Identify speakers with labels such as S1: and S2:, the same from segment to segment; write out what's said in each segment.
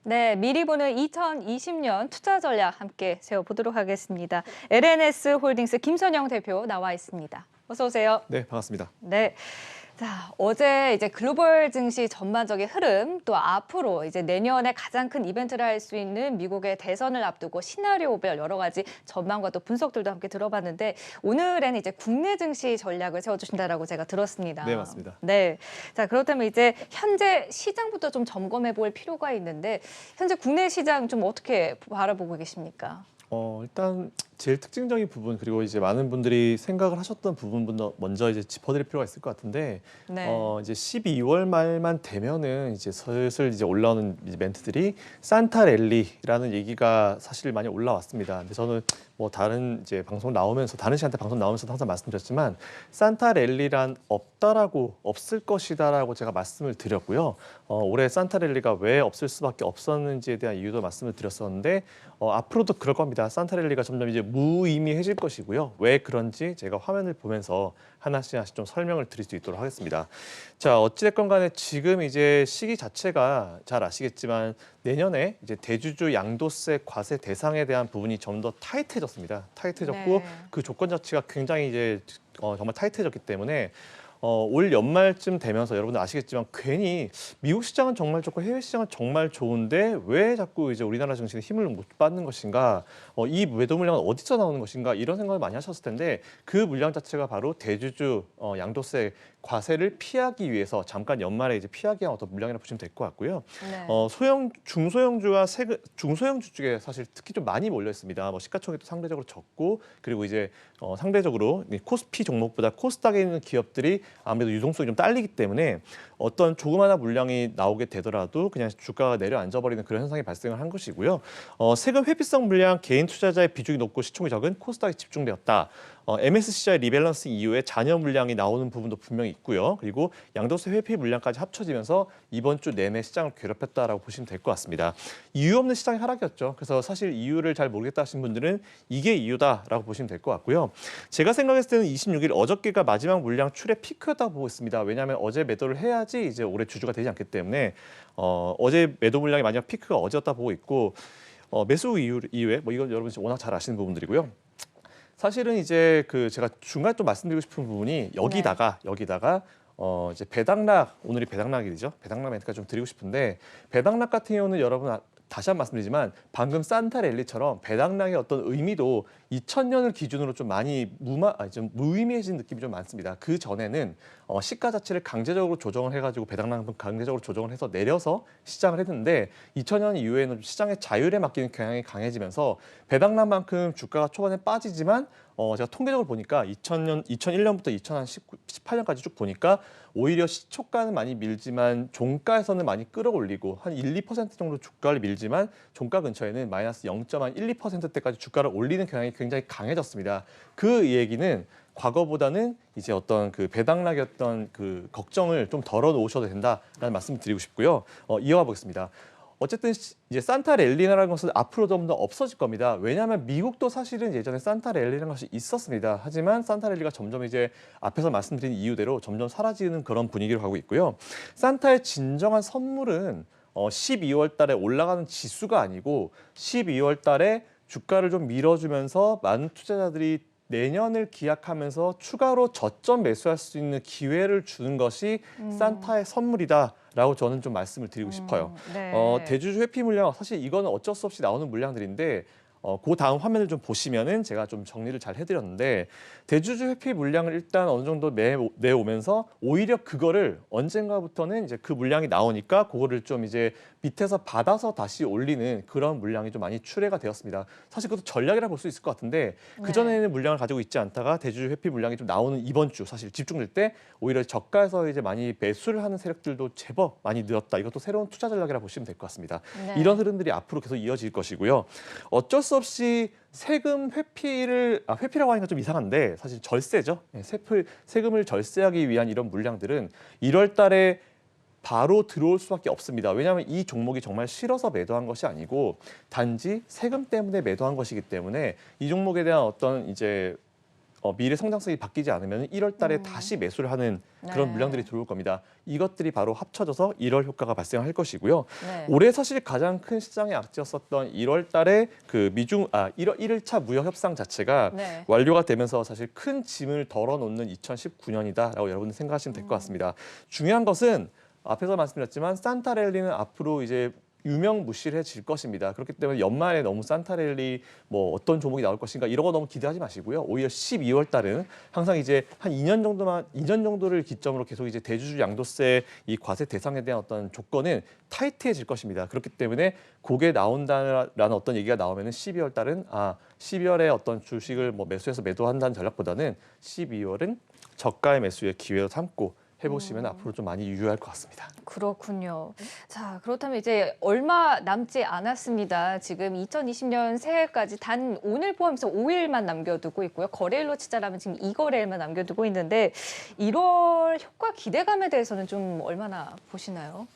S1: 네, 미리 보는 2020년 투자 전략 함께 세워보도록 하겠습니다. LNS 홀딩스 김선영 대표 나와 있습니다. 어서 오세요.
S2: 네, 반갑습니다.
S1: 네. 자, 어제 이제 글로벌 증시 전반적인 흐름, 또 앞으로 이제 내년에 가장 큰 이벤트를 할 수 있는 미국의 대선을 앞두고 시나리오별 여러 가지 전망과 또 분석들도 함께 들어봤는데, 오늘은 이제 국내 증시 전략을 세워주신다라고 제가 들었습니다.
S2: 네, 맞습니다.
S1: 네. 자, 그렇다면 이제 현재 시장부터 좀 점검해 볼 필요가 있는데, 현재 국내 시장 좀 어떻게 바라보고 계십니까?
S2: 일단 제일 특징적인 부분 그리고 이제 많은 분들이 생각을 하셨던 부분부터 먼저 이제 짚어드릴 필요가 있을 것 같은데
S1: 네.
S2: 이제 12월 말만 되면은 이제 슬슬 이제 올라오는 이제 멘트들이 산타 랠리라는 얘기가 사실 많이 올라왔습니다. 근데 저는 뭐 다른 이제 방송 나오면서 다른 시간대 방송 나오면서도 항상 말씀드렸지만 산타 랠리란 없다라고 없을 것이다라고 제가 말씀을 드렸고요. 올해 산타 랠리가 왜 없을 수밖에 없었는지에 대한 이유도 말씀을 드렸었는데 앞으로도 그럴 겁니다. 산타 랠리가 점점 이제 무의미해질 것이고요. 왜 그런지 제가 화면을 보면서 하나씩 좀 설명을 드릴 수 있도록 하겠습니다. 자, 어찌됐건 간에 지금 이제 시기 자체가 잘 아시겠지만 내년에 이제 대주주 양도세 과세 대상에 대한 부분이 좀 더 타이트해졌습니다. 타이트해졌고
S1: 네.
S2: 그 조건 자체가 굉장히 이제 정말 타이트해졌기 때문에 올 연말쯤 되면서 여러분들 아시겠지만 괜히 미국 시장은 정말 좋고 해외 시장은 정말 좋은데 왜 자꾸 이제 우리나라 증시는 힘을 못 받는 것인가, 이 매도 물량은 어디서 나오는 것인가 이런 생각을 많이 하셨을 텐데 그 물량 자체가 바로 대주주 양도세 과세를 피하기 위해서 잠깐 연말에 이제 피하기 위한 어떤 물량이라 보시면 될 것 같고요.
S1: 네.
S2: 중소형주와 중소형주 쪽에 사실 특히 좀 많이 몰려 있습니다. 뭐 시가총액도 상대적으로 적고 그리고 이제 상대적으로 이 코스피 종목보다 코스닥에 있는 기업들이 아무래도 유동성이 좀 딸리기 때문에 어떤 조그마한 물량이 나오게 되더라도 그냥 주가가 내려앉아 버리는 그런 현상이 발생을 한 것이고요. 세금 회피성 물량 개인 투자자의 비중이 높고 시총이 적은 코스닥에 집중되었다. MSCI 리밸런스 이후에 잔여 물량이 나오는 부분도 분명히 있고요. 그리고 양도세 회피 물량까지 합쳐지면서 이번 주 내내 시장을 괴롭혔다라고 보시면 될 것 같습니다. 이유 없는 시장의 하락이었죠. 그래서 사실 이유를 잘 모르겠다 하신 분들은 이게 이유다라고 보시면 될 것 같고요. 제가 생각했을 때는 26일 어저께가 마지막 물량 출의 피크였다고 보고 있습니다. 왜냐하면 어제 매도를 해야지 이제 올해 주주가 되지 않기 때문에 어제 매도 물량의 마지막 피크가 어제였다 보고 있고 매수 이후에 뭐 이건 여러분이 워낙 잘 아시는 부분들이고요. 사실은 이제 그 제가 중간에 또 말씀드리고 싶은 부분이 여기다가 이제 배당락, 오늘이 배당락일이죠. 배당락 멘트가 좀 드리고 싶은데 배당락 같은 경우는 여러분 다시 한 번 말씀드리지만 방금 산타 랠리처럼 배당락의 어떤 의미도 2000년을 기준으로 좀 많이 좀 무의미해진 느낌이 좀 많습니다. 그 전에는 시가 자체를 강제적으로 조정을 해가지고 배당락은 강제적으로 조정을 해서 내려서 시장을 했는데 2000년 이후에는 시장의 자율에 맡기는 경향이 강해지면서 배당락만큼 주가가 초반에 빠지지만 제가 통계적으로 보니까 2001년부터 2018년까지 쭉 보니까 오히려 시초가는 많이 밀지만 종가에서는 많이 끌어올리고 한 1, 2% 정도 주가를 밀지만 종가 근처에는 마이너스 0.1, 2%대까지 주가를 올리는 경향이 굉장히 강해졌습니다. 그 얘기는 과거보다는 이제 어떤 그 배당락이었던 그 걱정을 좀 덜어놓으셔도 된다라는 말씀을 드리고 싶고요. 이어가 보겠습니다. 어쨌든 이제 산타 랠리라는 것은 앞으로 좀 더 없어질 겁니다. 왜냐하면 미국도 사실은 예전에 산타 랠리라는 것이 있었습니다. 하지만 산타 랠리가 점점 이제 앞에서 말씀드린 이유대로 점점 사라지는 그런 분위기로 가고 있고요. 산타의 진정한 선물은 12월 달에 올라가는 지수가 아니고 12월 달에 주가를 좀 밀어주면서 많은 투자자들이 내년을 기약하면서 추가로 저점 매수할 수 있는 기회를 주는 것이 산타의 선물이다라고 저는 좀 말씀을 드리고 싶어요.
S1: 네.
S2: 대주주 회피 물량 사실 이거는 어쩔 수 없이 나오는 물량들인데 그 다음 화면을 좀 보시면은 제가 좀 정리를 잘 해드렸는데 대주주 회피 물량을 일단 어느 정도 내오면서 오히려 그거를 언젠가부터는 이제 그 물량이 나오니까 그거를 좀 이제 밑에서 받아서 다시 올리는 그런 물량이 좀 많이 출회가 되었습니다. 사실 그것도 전략이라 볼 수 있을 것 같은데 그 전에는 물량을 가지고 있지 않다가 대주주 회피 물량이 좀 나오는 이번 주 사실 집중될 때 오히려 저가에서 이제 많이 매수를 하는 세력들도 제법 많이 늘었다. 이것도 새로운 투자 전략이라 보시면 될 것 같습니다.
S1: 네.
S2: 이런 흐름들이 앞으로 계속 이어질 것이고요. 어쩔 수 없이 세금 회피라고 하니까 좀 이상한데 사실 절세죠. 세금을 절세하기 위한 이런 물량들은 1월 달에 바로 들어올 수밖에 없습니다. 왜냐하면 이 종목이 정말 싫어서 매도한 것이 아니고 단지 세금 때문에 매도한 것이기 때문에 이 종목에 대한 어떤 이제 미래 성장성이 바뀌지 않으면 1월 달에 다시 매수를 하는 그런
S1: 네.
S2: 물량들이 들어올 겁니다. 이것들이 바로 합쳐져서 1월 효과가 발생할 것이고요.
S1: 네.
S2: 올해 사실 가장 큰 시장의 악재였었던 1월 달에 그 1일차 무역 협상 자체가
S1: 네.
S2: 완료가 되면서 사실 큰 짐을 덜어놓는 2019년이다라고 여러분들 생각하시면 될 것 같습니다. 중요한 것은 앞에서 말씀드렸지만 산타랠리는 앞으로 이제 유명무실해질 것입니다. 그렇기 때문에 연말에 너무 산타랠리 뭐 어떤 종목이 나올 것인가 이런 거 너무 기대하지 마시고요. 오히려 12월 달은 항상 이제 한 2년 정도를 기점으로 계속 이제 대주주 양도세 이 과세 대상에 대한 어떤 조건은 타이트해질 것입니다. 그렇기 때문에 그게 나온다라는 어떤 얘기가 나오면은 12월 달은 12월에 어떤 주식을 뭐 매수해서 매도한다는 전략보다는 12월은 저가의 매수의 기회로 삼고 해보시면 앞으로 좀 많이 유효할 것 같습니다.
S1: 그렇군요. 자, 그렇다면 이제 얼마 남지 않았습니다. 지금 2020년 새해까지 단 오늘 포함해서 5일만 남겨두고 있고요. 거래일로 치자라면 지금 2거래일만 남겨두고 있는데 1월 효과 기대감에 대해서는 좀 얼마나 보시나요?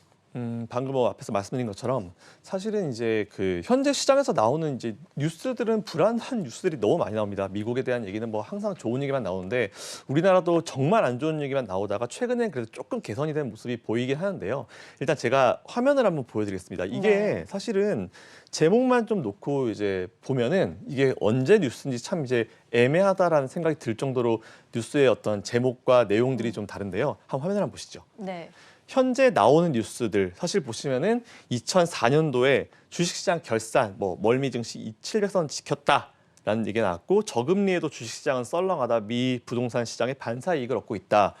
S2: 방금 앞에서 말씀드린 것처럼 사실은 이제 그 현재 시장에서 나오는 이제 뉴스들은 불안한 뉴스들이 너무 많이 나옵니다. 미국에 대한 얘기는 뭐 항상 좋은 얘기만 나오는데 우리나라도 정말 안 좋은 얘기만 나오다가 최근엔 그래도 조금 개선이 된 모습이 보이긴 하는데요. 일단 제가 화면을 한번 보여드리겠습니다. 이게
S1: 네.
S2: 사실은 제목만 좀 놓고 이제 보면은 이게 언제 뉴스인지 참 이제 애매하다라는 생각이 들 정도로 뉴스의 어떤 제목과 내용들이 좀 다른데요. 한번 화면을 한번 보시죠.
S1: 네.
S2: 현재 나오는 뉴스들 사실 보시면은 2004년도에 주식시장 결산 뭐 멀미 증시 700선 지켰다라는 얘기가 나왔고 저금리에도 주식시장은 썰렁하다 미 부동산 시장에 반사 이익을 얻고 있다.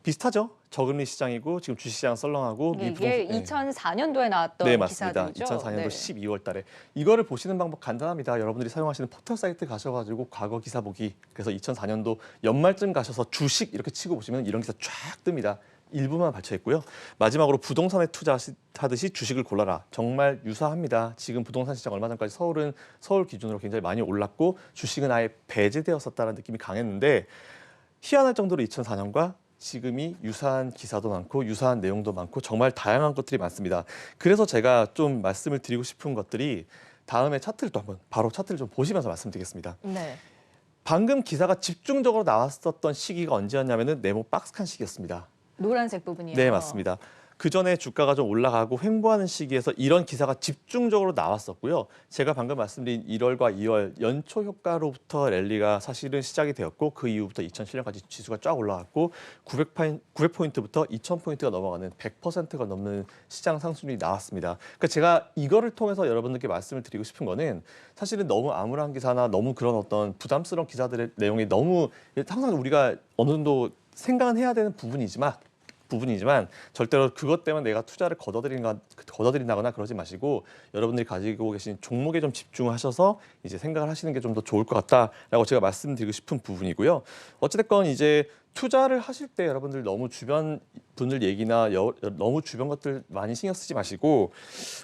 S2: 비슷하죠? 저금리 시장이고 지금 주식시장 썰렁하고 미
S1: 이게
S2: 부동산
S1: 2004년도에 나왔던
S2: 네, 맞습니다.
S1: 기사들이죠.
S2: 2004년도
S1: 네.
S2: 12월 달에. 이거를 보시는 방법 간단합니다. 여러분들이 사용하시는 포털 사이트 가셔가지고 과거 기사 보기. 그래서 2004년도 연말쯤 가셔서 주식 이렇게 치고 보시면 이런 기사 쫙 뜹니다. 일부만 발췌했고요. 마지막으로 부동산에 투자하듯이 주식을 골라라. 정말 유사합니다. 지금 부동산 시장 얼마 전까지 서울 기준으로 굉장히 많이 올랐고 주식은 아예 배제되었었다는 느낌이 강했는데 희한할 정도로 2004년과 지금이 유사한 기사도 많고 유사한 내용도 많고 정말 다양한 것들이 많습니다. 그래서 제가 좀 말씀을 드리고 싶은 것들이 다음에 차트를 또 한번 바로 차트를 좀 보시면서 말씀드리겠습니다.
S1: 네.
S2: 방금 기사가 집중적으로 나왔었던 시기가 언제였냐면은 네모 박스칸 시기였습니다.
S1: 노란색 부분이요.
S2: 네, 맞습니다. 그 전에 주가가 좀 올라가고 횡보하는 시기에서 이런 기사가 집중적으로 나왔었고요. 제가 방금 말씀드린 1월과 2월 연초 효과로부터 랠리가 사실은 시작이 되었고 그 이후부터 2007년까지 지수가 쫙 올라갔고 900포인트부터 2000포인트가 넘어가는 100%가 넘는 시장 상승률이 나왔습니다. 그러니까 제가 이거를 통해서 여러분들께 말씀을 드리고 싶은 거는 사실은 너무 암울한 기사나 너무 그런 어떤 부담스러운 기사들의 내용이 너무 항상 우리가 어느 정도 생각은 해야 되는 부분이지만 절대로 그것 때문에 내가 투자를 거둬들인다거나 그러지 마시고 여러분들이 가지고 계신 종목에 좀 집중하셔서 이제 생각을 하시는 게 좀 더 좋을 것 같다라고 제가 말씀드리고 싶은 부분이고요. 어찌됐건 이제 투자를 하실 때 여러분들 너무 주변 분들 얘기나 너무 주변 것들 많이 신경 쓰지 마시고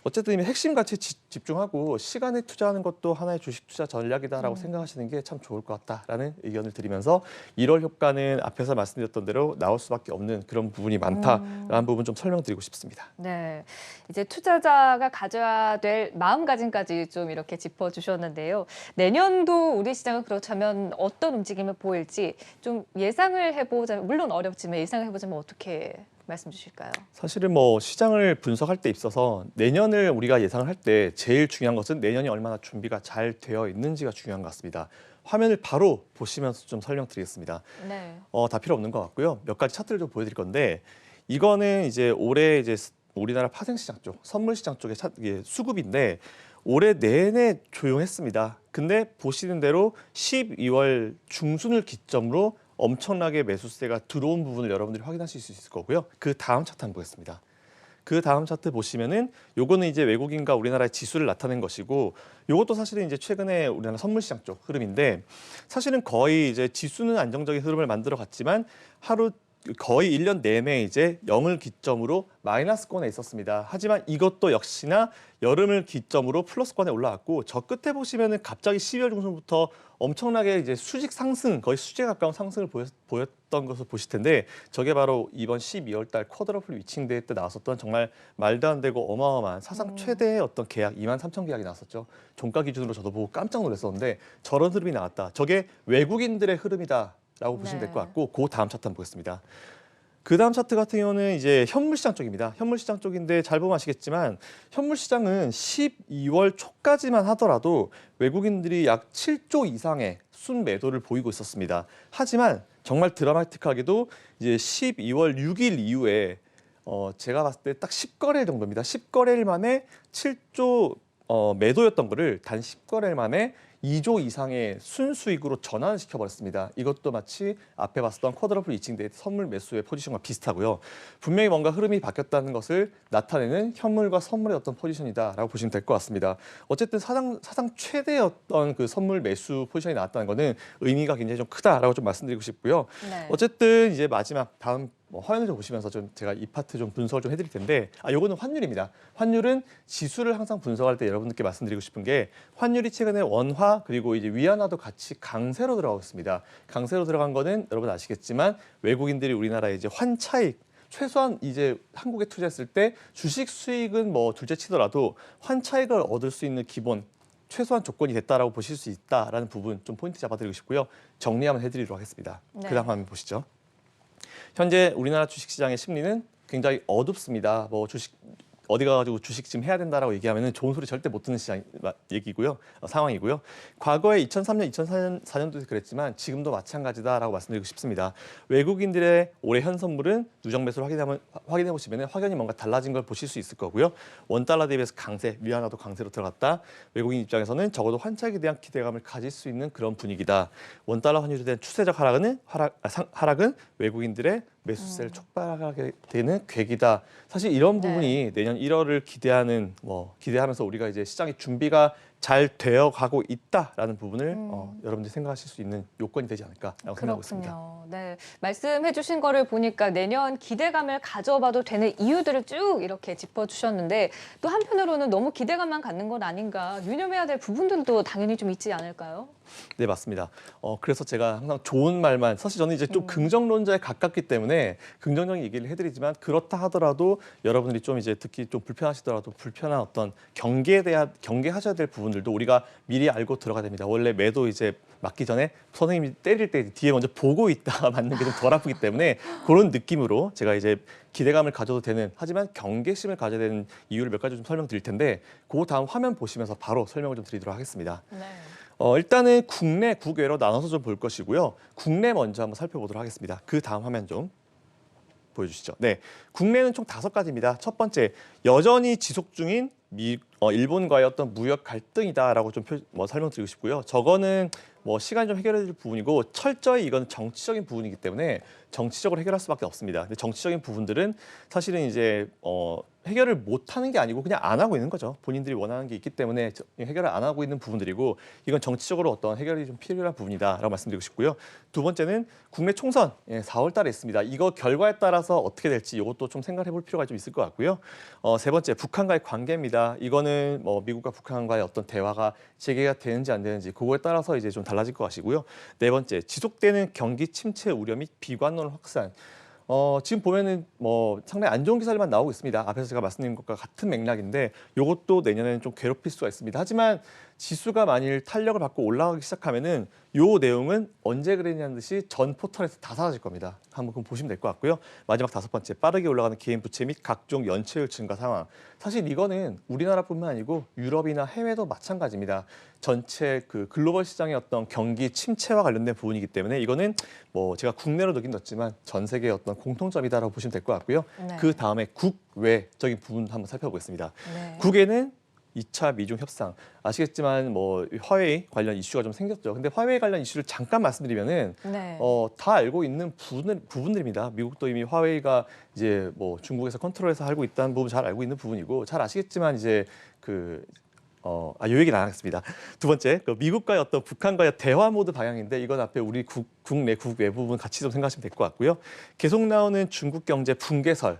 S2: 어쨌든 핵심 가치에 집중하고 시간에 투자하는 것도 하나의 주식 투자 전략이다라고 생각하시는 게 참 좋을 것 같다라는 의견을 드리면서 1월 효과는 앞에서 말씀드렸던 대로 나올 수밖에 없는 그런 부분이 많다라는 부분 좀 설명드리고 싶습니다.
S1: 네, 이제 투자자가 가져야 될 마음가짐까지 좀 이렇게 짚어주셨는데요. 내년도 우리 시장은 그렇다면 어떤 움직임을 보일지 좀 예상을 해보자면, 물론 어렵지만 예상을 해보자면 어떻게 말씀 주실까요?
S2: 사실은 뭐 시장을 분석할 때 있어서 내년을 우리가 예상을 할 때 제일 중요한 것은 내년이 얼마나 준비가 잘 되어 있는지가 중요한 것 같습니다. 화면을 바로 보시면서 좀 설명드리겠습니다.
S1: 네.
S2: 다 필요 없는 것 같고요. 몇 가지 차트를 좀 보여드릴 건데 이거는 이제 올해 이제 우리나라 파생시장 쪽, 선물시장 쪽의 수급인데 올해 내내 조용했습니다. 근데 보시는 대로 12월 중순을 기점으로 엄청나게 매수세가 들어온 부분을 여러분들이 확인하실 수 있을 거고요. 그 다음 차트 한번 보겠습니다. 그 다음 차트 보시면은 요거는 이제 외국인과 우리나라의 지수를 나타낸 것이고 요것도 사실은 이제 최근에 우리나라 선물시장 쪽 흐름인데 사실은 거의 이제 지수는 안정적인 흐름을 만들어 갔지만 하루 거의 1년 내내 이제 0을 기점으로 마이너스권에 있었습니다. 하지만 이것도 역시나 여름을 기점으로 플러스권에 올라왔고 저 끝에 보시면은 갑자기 12월 중순부터 엄청나게 이제 수직 상승, 거의 수직에 가까운 상승을 보였던 것을 보실 텐데 저게 바로 이번 12월 달 쿼드러플 위칭 대회 때 나왔었던 정말 말도 안 되고 어마어마한 사상 최대의 어떤 계약 23,000 계약이 나왔었죠. 종가 기준으로 저도 보고 깜짝 놀랐었는데 저런 흐름이 나왔다. 저게 외국인들의 흐름이다라고 보시면 될 것 같고 그 다음 차트 한번 보겠습니다. 그 다음 차트 같은 경우는 이제 현물시장 쪽입니다. 현물시장 쪽인데 잘 보면 아시겠지만 현물시장은 12월 초까지만 하더라도 외국인들이 약 7조 이상의 순매도를 보이고 있었습니다. 하지만 정말 드라마틱하게도 이제 12월 6일 이후에 제가 봤을 때 딱 10거래일 정도입니다. 10거래일 만에 7조 매도였던 거를 단 10거래일 만에 2조 이상의 순수익으로 전환을 시켜버렸습니다. 이것도 마치 앞에 봤었던 쿼드러플 위칭 대 선물 매수의 포지션과 비슷하고요. 분명히 뭔가 흐름이 바뀌었다는 것을 나타내는 현물과 선물의 어떤 포지션이다라고 보시면 될 것 같습니다. 어쨌든 사상 최대의 어떤 그 선물 매수 포지션이 나왔다는 것은 의미가 굉장히 좀 크다라고 좀 말씀드리고 싶고요.
S1: 네.
S2: 어쨌든 이제 마지막 다음 화면을 좀 보시면서 좀 제가 이 파트 좀 분석을 좀 해드릴 텐데 요거는 환율입니다. 환율은 지수를 항상 분석할 때 여러분들께 말씀드리고 싶은 게 환율이 최근에 원화 그리고 이제 위안화도 같이 강세로 들어가고 있습니다. 강세로 들어간 거는 여러분 아시겠지만 외국인들이 우리나라에 이제 환차익 최소한 이제 한국에 투자했을 때 주식 수익은 뭐 둘째 치더라도 환차익을 얻을 수 있는 기본 최소한 조건이 됐다라고 보실 수 있다라는 부분 좀 포인트 잡아드리고 싶고요. 정리 한번 해드리도록 하겠습니다.
S1: 네.
S2: 그다음 화면 보시죠. 현재 우리나라 주식시장의 심리는 굉장히 어둡습니다. 뭐 주식 어디 가가지고 주식 지금 해야 된다라고 얘기하면은 좋은 소리 절대 못 듣는 시장 얘기고요, 상황이고요. 과거에 2003년, 2004년도도 그랬지만 지금도 마찬가지다라고 말씀드리고 싶습니다. 외국인들의 올해 현 선물은 누적 매수를 확인해 보시면 확연히 뭔가 달라진 걸 보실 수 있을 거고요. 원 달러 대비해서 강세, 위안화도 강세로 들어갔다. 외국인 입장에서는 적어도 환차익에 대한 기대감을 가질 수 있는 그런 분위기다. 원 달러 환율에 대한 추세적 하락은 외국인들의 매수세를 촉발하게 되는 계기다. 사실 이런 부분이 내년 1월을 기대하면서 우리가 이제 시장의 준비가 잘 되어 가고 있다라는 부분을 여러분들이 생각하실 수 있는 요건이 되지 않을까라고 생각하고 있습니다.
S1: 그렇군요. 네, 말씀해주신 거를 보니까 내년 기대감을 가져봐도 되는 이유들을 쭉 이렇게 짚어주셨는데 또 한편으로는 너무 기대감만 갖는 건 아닌가 유념해야 될 부분들도 당연히 좀 있지 않을까요?
S2: 네, 맞습니다. 그래서 제가 항상 좋은 말만 사실 저는 이제 좀 긍정론자에 가깝기 때문에 긍정적인 얘기를 해드리지만 그렇다 하더라도 여러분들이 좀 이제 듣기 좀 불편하시더라도 불편한 어떤 경계하셔야 될 부분들도 우리가 미리 알고 들어가야 됩니다. 원래 매도 이제 맞기 전에 선생님이 때릴 때 뒤에 먼저 보고 있다가 맞는 게 좀 덜 아프기 때문에 그런 느낌으로 제가 이제 기대감을 가져도 되는 하지만 경계심을 가져야 되는 이유를 몇 가지 좀 설명드릴 텐데 그 다음 화면 보시면서 바로 설명을 좀 드리도록 하겠습니다.
S1: 네.
S2: 일단은 국내, 국외로 나눠서 좀 볼 것이고요. 국내 먼저 한번 살펴보도록 하겠습니다. 그 다음 화면 좀 보여주시죠. 네, 국내는 총 5가지입니다. 첫 번째, 여전히 지속 중인 일본과의 어떤 무역 갈등이다라고 좀 설명드리고 싶고요. 저거는 시간이 좀 해결해 줄 부분이고 철저히 이건 정치적인 부분이기 때문에 정치적으로 해결할 수밖에 없습니다. 근데 정치적인 부분들은 사실은 이제 해결을 못하는 게 아니고 그냥 안 하고 있는 거죠. 본인들이 원하는 게 있기 때문에 해결을 안 하고 있는 부분들이고 이건 정치적으로 어떤 해결이 좀 필요한 부분이다라고 말씀드리고 싶고요. 두 번째는 국내 총선 4월 달에 있습니다. 이거 결과에 따라서 어떻게 될지 이것도 좀 생각해 볼 필요가 좀 있을 것 같고요. 세 번째, 북한과의 관계입니다. 이거는 미국과 북한과의 어떤 대화가 재개가 되는지 안 되는지 그거에 따라서 이제 좀 달라질 것 같고요. 네 번째, 지속되는 경기 침체 우려 및 비관론 확산. 지금 보면은 상당히 안 좋은 기사들만 나오고 있습니다. 앞에서 제가 말씀드린 것과 같은 맥락인데 이것도 내년에는 좀 괴롭힐 수가 있습니다. 하지만 지수가 만일 탄력을 받고 올라가기 시작하면은 요 내용은 언제 그랬냐는 듯이 전 포털에서 다 사라질 겁니다. 한번 그럼 보시면 될 것 같고요. 마지막 5번째, 빠르게 올라가는 개인 부채 및 각종 연체율 증가 상황. 사실 이거는 우리나라뿐만 아니고 유럽이나 해외도 마찬가지입니다. 전체 그 글로벌 시장의 어떤 경기 침체와 관련된 부분이기 때문에 이거는 제가 국내로 넣긴 넣었지만 전 세계의 어떤 공통점이다라고 보시면 될 것 같고요.
S1: 네.
S2: 그 다음에 국외적인 부분 한번 살펴보겠습니다.
S1: 네.
S2: 국외는 2차 미중 협상 아시겠지만 화웨이 관련 이슈가 좀 생겼죠. 근데 화웨이 관련 이슈를 잠깐 말씀드리면은
S1: 네.
S2: 다 알고 있는 부분들입니다. 미국도 이미 화웨이가 이제 중국에서 컨트롤해서 알고 있다는 부분 잘 알고 있는 부분이고 잘 아시겠지만 이제 요 얘기는 안 하겠습니다. 두 번째, 그 미국과의 어떤 북한과의 대화 모드 방향인데 이건 앞에 우리 국내, 국외 부분 같이 좀 생각하시면 될 것 같고요. 계속 나오는 중국 경제 붕괴설.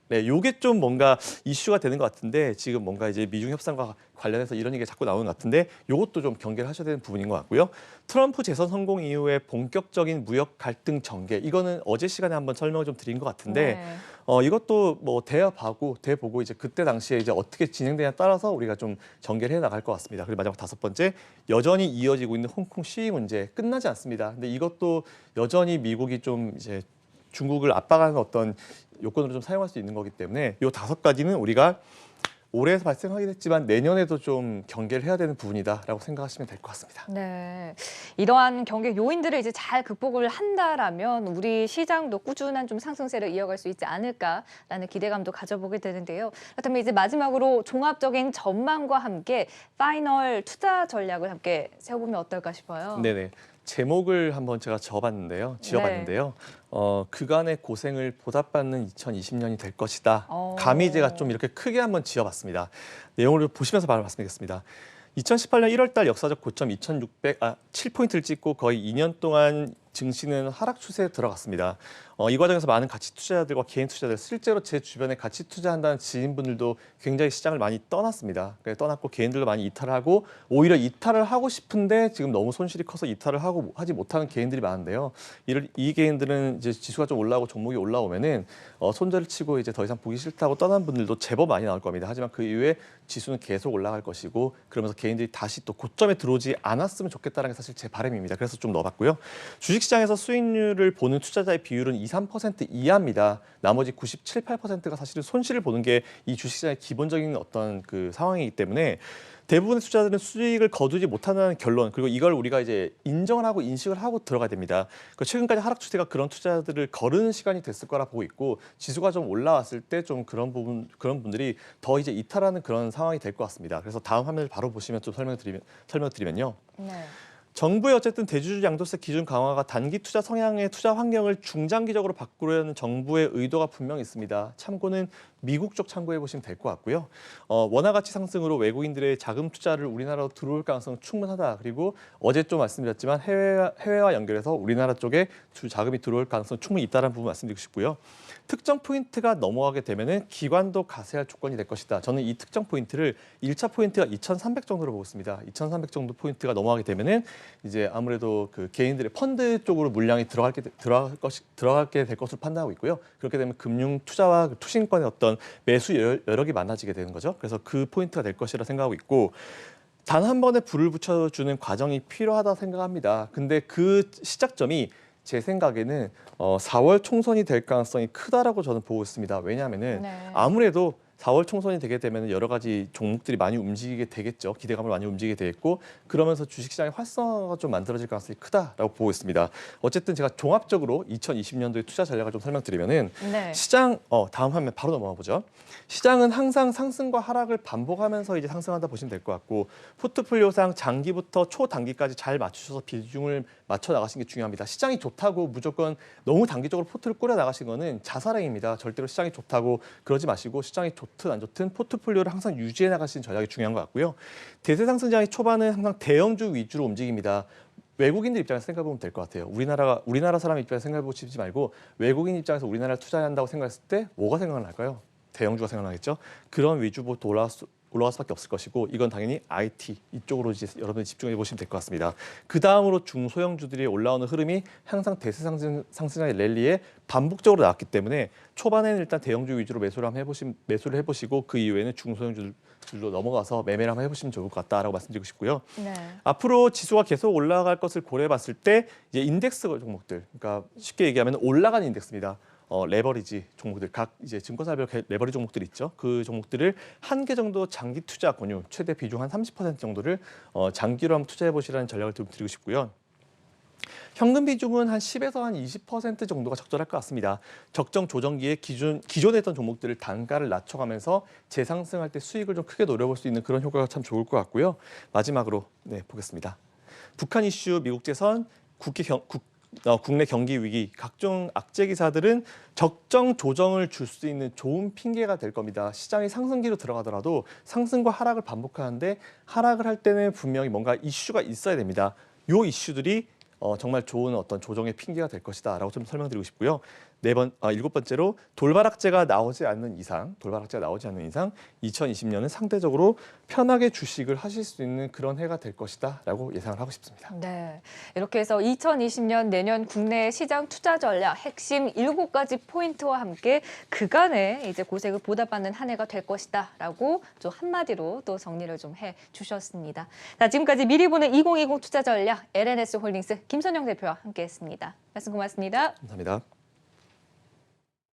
S2: 네, 요게 좀 뭔가 이슈가 되는 것 같은데 지금 뭔가 이제 미중 협상과 관련해서 이런 얘기가 자꾸 나오는 것 같은데 요것도 좀 경계를 하셔야 되는 부분인 것 같고요. 트럼프 재선 성공 이후에 본격적인 무역 갈등 전개 이거는 어제 시간에 한번 설명을 좀 드린 것 같은데
S1: 네.
S2: 이것도 뭐 대보고 이제 그때 당시에 이제 어떻게 진행되냐에 따라서 우리가 좀 전개를 해 나갈 것 같습니다. 그리고 마지막 다섯 번째 여전히 이어지고 있는 홍콩 시위 문제 끝나지 않습니다. 근데 이것도 여전히 미국이 좀 이제 중국을 압박하는 어떤 요건으로 좀 사용할 수 있는 거기 때문에 요 다섯 가지는 우리가 올해 발생하긴 했지만 내년에도 좀 경계를 해야 되는 부분이다라고 생각하시면 될 것 같습니다.
S1: 네, 이러한 경계 요인들을 이제 잘 극복을 한다라면 우리 시장도 꾸준한 좀 상승세를 이어갈 수 있지 않을까라는 기대감도 가져보게 되는데요. 그렇다면 이제 마지막으로 종합적인 전망과 함께 파이널 투자 전략을 함께 세워보면 어떨까 싶어요.
S2: 네네. 제목을 한번 제가 지어봤는데요. 그간의 고생을 보답받는 2020년이 될 것이다. 감히 제가 좀 이렇게 크게 한번 지어봤습니다. 내용을 보시면서 바로 말씀드리겠습니다. 2018년 1월 달 역사적 고점 2,607포인트를 찍고 거의 2년 동안 증시는 하락 추세에 들어갔습니다. 이 과정에서 많은 가치 투자자들과 개인 투자자들, 실제로 제 주변에 가치 투자한다는 지인분들도 굉장히 시장을 많이 떠났습니다. 떠났고 개인들도 많이 이탈을 하고 오히려 이탈을 하고 싶은데 지금 너무 손실이 커서 이탈을 하지 못하는 개인들이 많은데요. 이 개인들은 이제 지수가 좀 올라오고 종목이 올라오면은 손절을 치고 이제 더 이상 보기 싫다고 떠난 분들도 제법 많이 나올 겁니다. 하지만 그 이후에 지수는 계속 올라갈 것이고 그러면서 개인들이 다시 또 고점에 들어오지 않았으면 좋겠다는 게 사실 제 바람입니다. 그래서 좀 넣어봤고요. 주식시장에서 수익률을 보는 투자자의 비율은 2~3% 이하입니다. 나머지 97~, 8%가 사실은 손실을 보는 게 이 주식시장의 기본적인 어떤 그 상황이기 때문에 대부분의 투자자들은 수익을 거두지 못한다는 결론 그리고 이걸 우리가 이제 인정을 하고 인식을 하고 들어가야 됩니다. 최근까지 하락 추세가 그런 투자자들을 거르는 시간이 됐을 거라 보고 있고 지수가 좀 올라왔을 때 좀 그런 분들이 더 이제 이탈하는 그런 상황이 될 것 같습니다. 그래서 다음 화면을 바로 보시면 좀 설명드리면요.
S1: 네.
S2: 정부의 어쨌든 대주주 양도세 기준 강화가 단기 투자 성향의 투자 환경을 중장기적으로 바꾸려는 정부의 의도가 분명히 있습니다. 참고는 미국 쪽 참고해 보시면 될 것 같고요. 원화 가치 상승으로 외국인들의 자금 투자를 우리나라로 들어올 가능성 충분하다. 그리고 어제 좀 말씀드렸지만 해외와 연결해서 우리나라 쪽에 자금이 들어올 가능성 충분히 있다는 부분 말씀드리고 싶고요. 특정 포인트가 넘어가게 되면은 기관도 가세할 조건이 될 것이다. 저는 이 특정 포인트를 1차 포인트가 2,300 정도로 보고 있습니다. 2,300 정도 포인트가 넘어가게 되면은 이제 아무래도 그 개인들의 펀드 쪽으로 물량이 들어가게 될 것으로 판단하고 있고요. 그렇게 되면 금융 투자와 투신권의 어떤 매수 여력이 많아지게 되는 거죠. 그래서 그 포인트가 될 것이라 생각하고 있고 단 한 번에 불을 붙여주는 과정이 필요하다 생각합니다. 근데 그 시작점이 제 생각에는 4월 총선이 될 가능성이 크다라고 저는 보고 있습니다. 왜냐하면은
S1: 네.
S2: 아무래도 4월 총선이 되게 되면 여러 가지 종목들이 많이 움직이게 되겠죠. 기대감을 많이 움직이게 되겠고 그러면서 주식시장의 활성화가 좀 만들어질 가능성이 크다라고 보고 있습니다. 어쨌든 제가 종합적으로 2020년도의 투자 전략을 좀 설명드리면은
S1: 네.
S2: 시장 다음 화면 바로 넘어가 보죠. 시장은 항상 상승과 하락을 반복하면서 이제 상승한다 보시면 될 것 같고 포트폴리오상 장기부터 초단기까지 잘 맞추셔서 비중을 맞춰 나가시는 게 중요합니다. 시장이 좋다고 무조건 너무 단기적으로 포트를 꾸려 나가신 거는 자살행위입니다. 절대로 시장이 좋다고 그러지 마시고 시장이 좋든 안 좋든 포트폴리오를 항상 유지해 나가시는 전략이 중요한 것 같고요. 대세 상승장의 초반은 항상 대형주 위주로 움직입니다. 외국인들 입장에서 생각해 보면 될 것 같아요. 우리나라 사람 입장에서 생각해 보시지 말고 외국인 입장에서 우리나라를 투자한다고 생각했을 때 뭐가 생각날까요? 대형주가 생각나겠죠. 그런 위주부터 올라갈 수밖에 없을 것이고 이건 당연히 IT 이쪽으로 이제 여러분이 집중해 보시면 될 것 같습니다. 그 다음으로 중소형주들이 올라오는 흐름이 항상 대세 상승장의 랠리에 반복적으로 나왔기 때문에 초반에는 일단 대형주 위주로 매수를 해보시고 그 이후에는 중소형주들로 넘어가서 매매를 한번 해보시면 좋을 것 같다라고 말씀드리고 싶고요.
S1: 네.
S2: 앞으로 지수가 계속 올라갈 것을 고려해봤을 때 이제 인덱스 종목들, 그러니까 쉽게 얘기하면 올라가는 인덱스입니다. 레버리지 종목들 각 이제 증권사별 레버리지 종목들 있죠. 그 종목들을 한 개 정도 장기 투자 권유 최대 비중 한 30% 정도를 장기로 한번 투자해 보시라는 전략을 좀 드리고 싶고요. 현금 비중은 한 10에서 한 20% 정도가 적절할 것 같습니다. 적정 조정기에 기존에 했던 종목들을 단가를 낮춰가면서 재상승할 때 수익을 좀 크게 노려볼 수 있는 그런 효과가 참 좋을 것 같고요. 마지막으로 보겠습니다. 북한 이슈, 미국 재선, 국내 경기 위기, 각종 악재 기사들은 적정 조정을 줄 수 있는 좋은 핑계가 될 겁니다. 시장이 상승기로 들어가더라도 상승과 하락을 반복하는데 하락을 할 때는 분명히 뭔가 이슈가 있어야 됩니다. 요 이슈들이 정말 좋은 어떤 조정의 핑계가 될 것이다라고 좀 설명드리고 싶고요. 일곱 번째로 돌발 악재가 나오지 않는 이상 2020년은 상대적으로 편하게 주식을 하실 수 있는 그런 해가 될 것이다라고 예상을 하고 싶습니다.
S1: 네, 이렇게 해서 2020년 내년 국내 시장 투자 전략 핵심 7가지 포인트와 함께 그간의 이제 고생을 보답받는 한 해가 될 것이다라고 좀 한마디로 또 정리를 좀 해주셨습니다. 자, 지금까지 미리 보는 2020 투자 전략 LNS 홀딩스 김선영 대표와 함께했습니다. 말씀 고맙습니다.
S2: 감사합니다.